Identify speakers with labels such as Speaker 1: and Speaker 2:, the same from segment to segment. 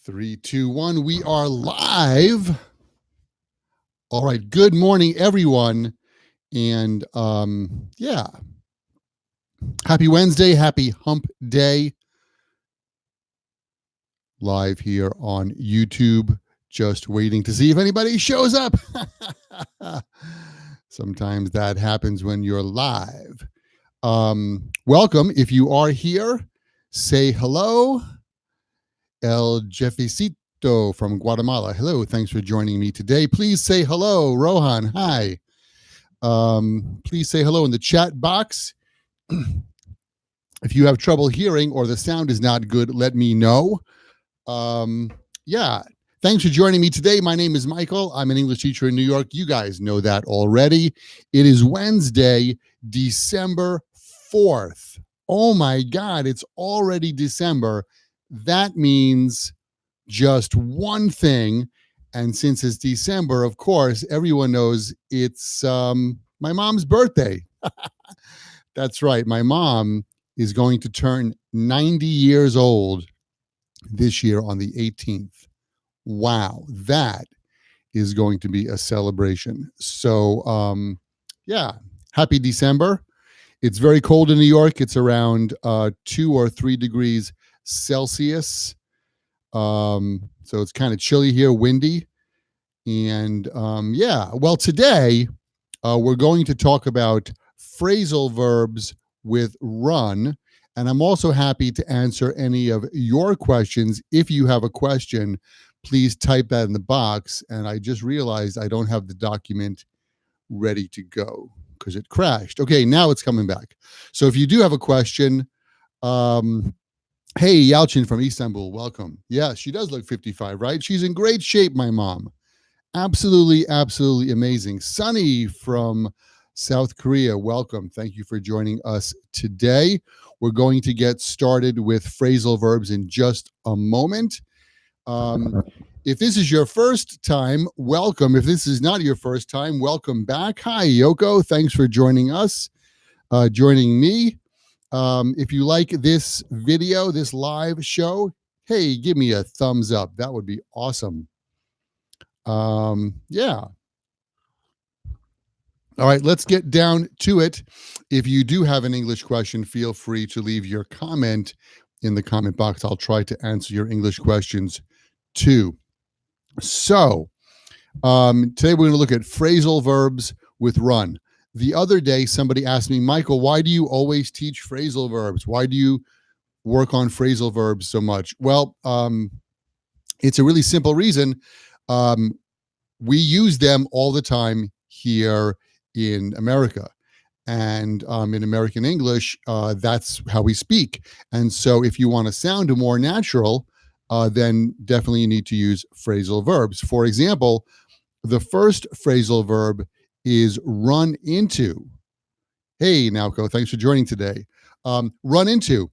Speaker 1: Three, two, one. We are live. All right. Good morning, everyone. And yeah, happy Wednesday. Happy hump day. Live here on YouTube. Just waiting to see if anybody shows up. Sometimes that happens when you're live. Welcome. If you are here, say hello. El Jefecito from Guatemala. Hello, thanks for joining me today. Please say hello, Rohan. Hi. Please say hello in the chat box. If you have trouble hearing or the sound is not good, let me know. Yeah, thanks for joining me today. My name is Michael. I'm an English teacher in New York. You guys know that already. It is Wednesday, December 4th. Oh my God, it's already December. That means just one thing. And since it's December, of course, everyone knows it's my mom's birthday. That's right. My mom is going to turn 90 years old this year on the 18th. Wow, that is going to be a celebration. So, yeah, happy December. It's very cold in New York. It's around 2 or 3 degrees Celsius. So it's kind of chilly here, windy. And yeah, well, today we're going to talk about phrasal verbs with run. And I'm also happy to answer any of your questions. If you have a question, please type that in the box. And I just realized I don't have the document ready to go because it crashed. Okay, now it's coming back. So if you do have a question, hey, Yalchin from Istanbul, welcome. Yeah, she does look 55, right? She's in great shape, my mom. Absolutely, absolutely amazing. Sunny from South Korea, welcome. Thank you for joining us today. We're going to get started with phrasal verbs in just a moment. If this is your first time, welcome. If this is not your first time, welcome back. Hi, Yoko. Thanks for joining us, joining me. If you like this video, this live show, hey, give me a thumbs up. That would be awesome. Yeah. All right, let's get down to it. If you do have an English question, feel free to leave your comment in the comment box. I'll try to answer your English questions too. So, today we're going to look at phrasal verbs with run. The other day, somebody asked me, Michael, why do you always teach phrasal verbs? Why do you work on phrasal verbs so much? Well, it's a really simple reason. We use them all the time here in America. And in American English, that's how we speak. And so if you want to sound more natural, then definitely you need to use phrasal verbs. For example, the first phrasal verb is run into. Hey, Nauko, thanks for joining today. Run into.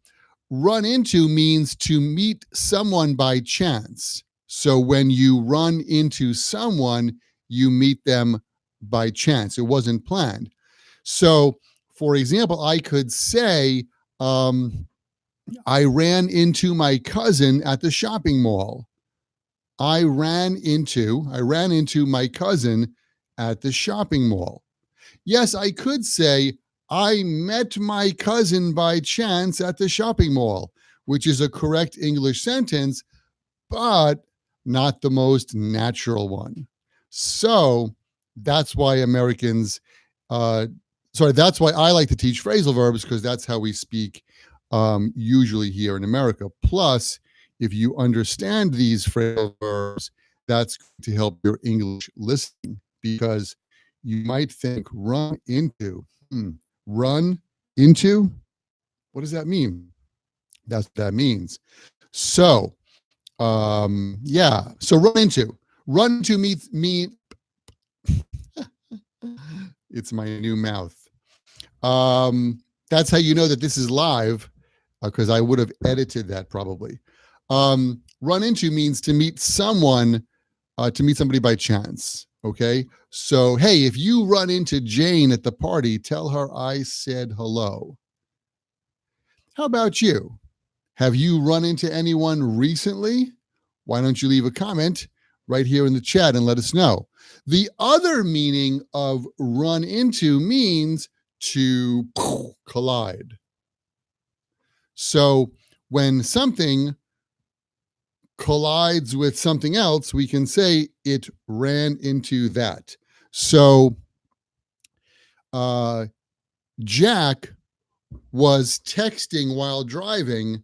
Speaker 1: Run into means to meet someone by chance. So when you run into someone, you meet them by chance. It wasn't planned. So, for example, I could say, I ran into my cousin at the shopping mall. I ran into my cousin at the shopping mall. Yes, I could say, I met my cousin by chance at the shopping mall, which is a correct English sentence, but not the most natural one. So that's why that's why I like to teach phrasal verbs, because that's how we speak usually here in America. Plus, if you understand these phrasal verbs, that's going to help your English listening, because you might think run into. Run into? What does that mean? That's what that means. So, yeah. So run into. Run into mean. It's my new mouth. That's how you know that this is live, because I would have edited that probably. Run into means to meet someone, to meet somebody by chance. Okay. So, hey, if you run into Jane at the party, tell her I said hello. How about you? Have you run into anyone recently? Why don't you leave a comment right here in the chat and let us know? The other meaning of run into means to collide. So when something collides with something else, we can say it ran into that. So Jack was texting while driving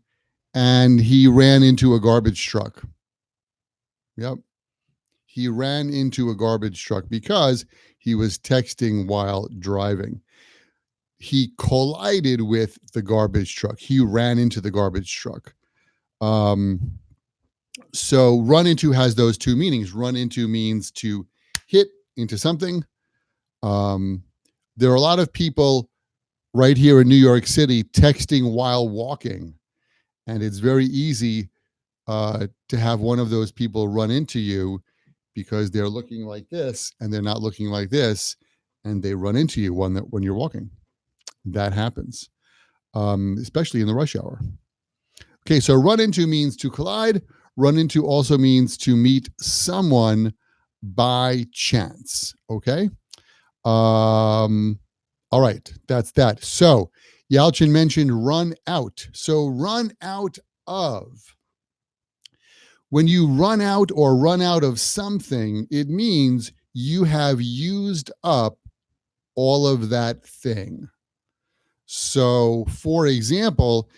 Speaker 1: and he ran into a garbage truck. Yep. He ran into a garbage truck because he was texting while driving. He collided with the garbage truck. He ran into the garbage truck. So run into has those two meanings. Run into means to hit into something. There are a lot of people right here in New York City texting while walking, and it's very easy to have one of those people run into you because they're looking like this and they're not looking like this, and they run into you when you're walking. That happens, especially in the rush hour. Okay, so run into means to collide. Run into also means to meet someone by chance. Okay. All right, that's that. So Yalchin mentioned run out. So run out of. When you run out or run out of something, it means you have used up all of that thing. So, for example,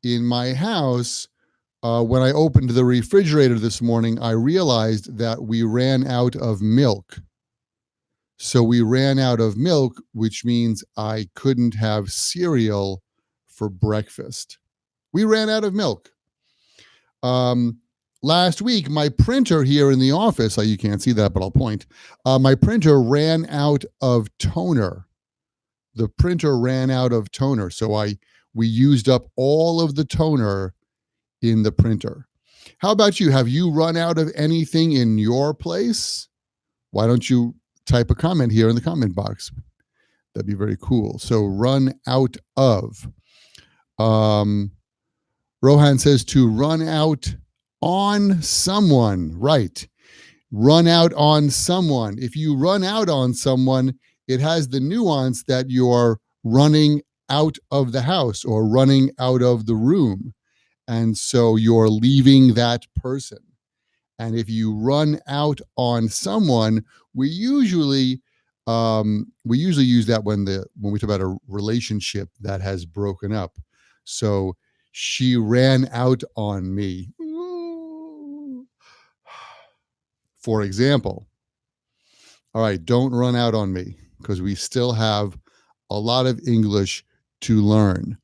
Speaker 1: in my house, when I opened the refrigerator this morning, I realized that we ran out of milk. So we ran out of milk, which means I couldn't have cereal for breakfast. We ran out of milk. Last week, my printer here in the office, you can't see that, but I'll point. My printer ran out of toner. The printer ran out of toner. So we used up all of the toner in the printer. How about you? Have you run out of anything in your place? Why don't you type a comment here in the comment box? That'd be very cool. So run out of. Rohan says to run out on someone. Right. Run out on someone. If you run out on someone, it has the nuance that you're running out of the house or running out of the room. And so you're leaving that person. And if you run out on someone, we usually use that when we talk about a relationship that has broken up. So she ran out on me. For example. All right, don't run out on me because we still have a lot of English to learn.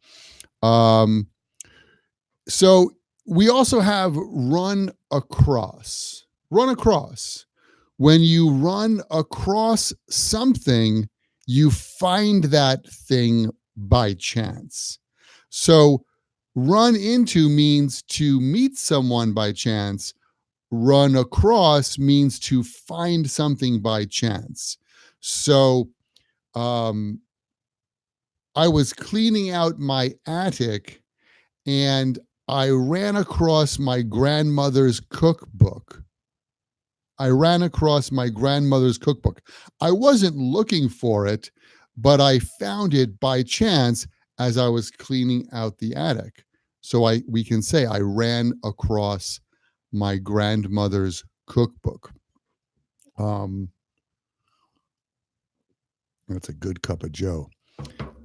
Speaker 1: So we also have run across. Run across. When you run across something, you find that thing by chance. So run into means to meet someone by chance. Run across means to find something by chance. So I was cleaning out my attic and I ran across my grandmother's cookbook. I wasn't looking for it, but I found it by chance as I was cleaning out the attic. So we can say I ran across my grandmother's cookbook. That's a good cup of Joe.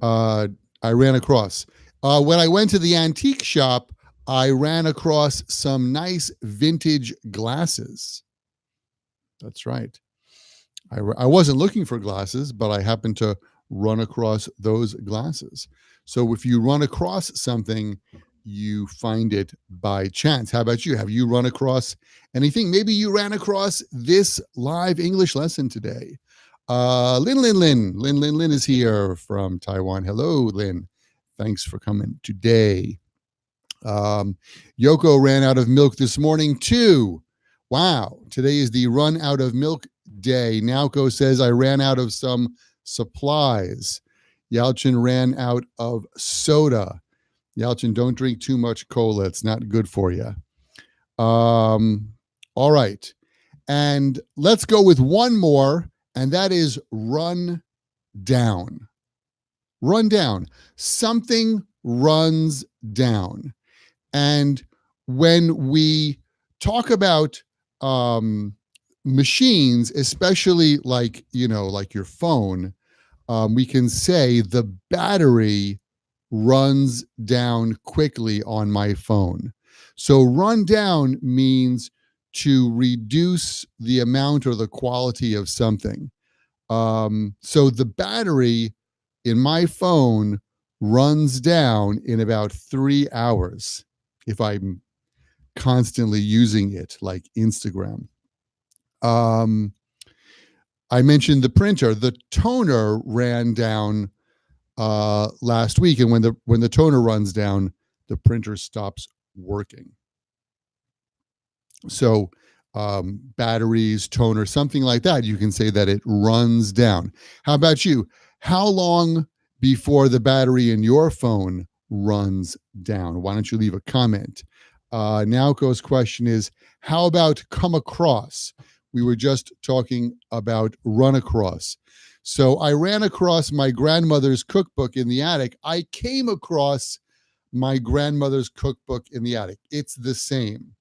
Speaker 1: I ran across. When I went to the antique shop, I ran across some nice vintage glasses. That's right. I wasn't looking for glasses, but I happened to run across those glasses. So if you run across something, you find it by chance. How about you? Have you run across anything? Maybe you ran across this live English lesson today. Lin is here from Taiwan. Hello, Lin. Thanks for coming today. Yoko ran out of milk this morning too. Wow. Today is the run out of milk day. Naoko says, I ran out of some supplies. Yalchin ran out of soda. Yalchin, don't drink too much cola. It's not good for you. All right. And let's go with one more, and that is run down. Run down. Something runs down. And when we talk about machines, especially like, like your phone, we can say the battery runs down quickly on my phone. So run down means to reduce the amount or the quality of something. So the battery in my phone runs down in about 3 hours if I'm constantly using it, like Instagram. Um, I mentioned the printer. The toner ran down last week, and when the toner runs down, the printer stops working. So batteries, toner, something like that, you can say that it runs down. How about you? How long before the battery in your phone runs down? Why don't you leave a comment? Naoko's question is, how about come across? We were just talking about run across. So I ran across my grandmother's cookbook in the attic. I came across my grandmother's cookbook in the attic. It's the same.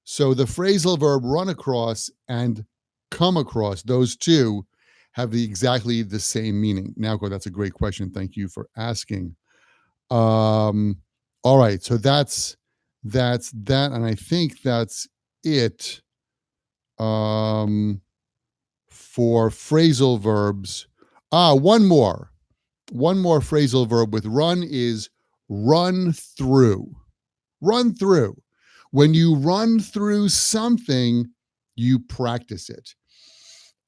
Speaker 1: So the phrasal verb run across and come across, those two have exactly the same meaning. Naoko, that's a great question. Thank you for asking. All right, so that's that, and I think that's it for phrasal verbs. One more phrasal verb with run is run through. Run through. When you run through something, you practice it.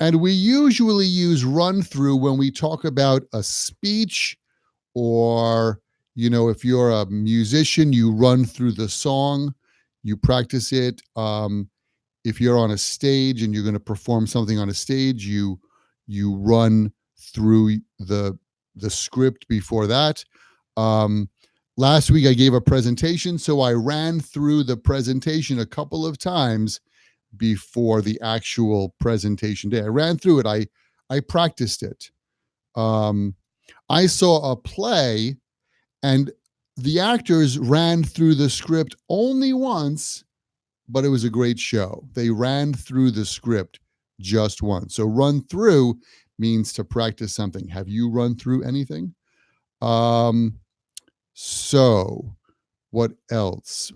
Speaker 1: And we usually use run through when we talk about a speech, or, if you're a musician, you run through the song, you practice it. If you're on a stage and you're going to perform something on a stage, you run through the script before that. Last week I gave a presentation, so I ran through the presentation a couple of times before the actual presentation day. I ran through it. I practiced it. I saw a play, and the actors ran through the script only once, but it was a great show. They ran through the script just once. So run through means to practice something. Have you run through anything? So what else?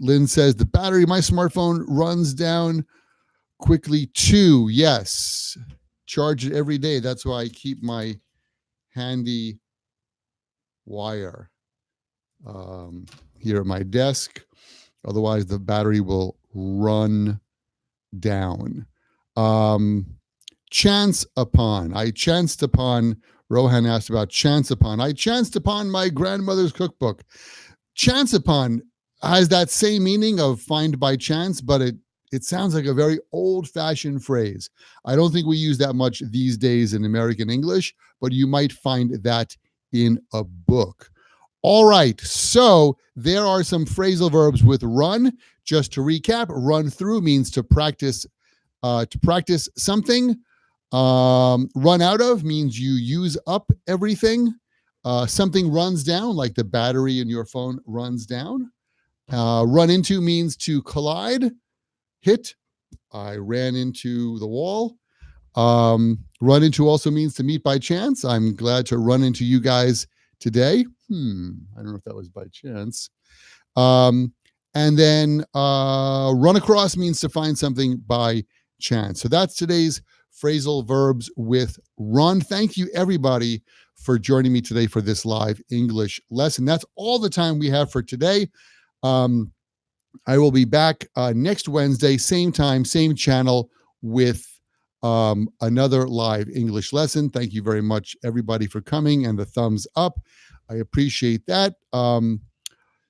Speaker 1: Lynn says the battery of my smartphone runs down quickly too. Yes. Charge it every day. That's why I keep my handy wire here at my desk. Otherwise, the battery will run down. Chance upon. I chanced upon, Rohan asked about chance upon. I chanced upon my grandmother's cookbook. Chance upon has that same meaning of find by chance, but it sounds like a very old-fashioned phrase. I don't think we use that much these days in American English, but you might find that in a book. All right, so there are some phrasal verbs with run. Just to recap, run through means to practice something. Run out of means you use up everything. Something runs down, like the battery in your phone runs down. Run into means to collide, hit. I ran into the wall. Run into also means to meet by chance. I'm glad to run into you guys today. I don't know if that was by chance. And then run across means to find something by chance. So that's today's phrasal verbs with run. Thank you, everybody, for joining me today for this live English lesson. That's all the time we have for today. I will be back next Wednesday, same time, same channel, with another live English lesson. Thank you very much, everybody, for coming and the thumbs up. I appreciate that.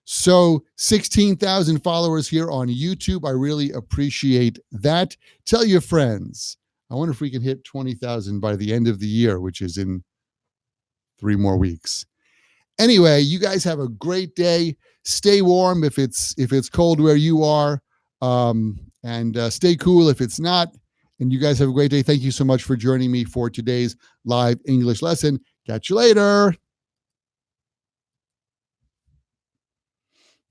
Speaker 1: So 16,000 followers here on YouTube. I really appreciate that. Tell your friends. I wonder if we can hit 20,000 by the end of the year, which is in 3 more weeks. Anyway, you guys have a great day. Stay warm if it's cold where you are. And stay cool if it's not. And you guys have a great day. Thank you so much for joining me for today's live English lesson. Catch you later.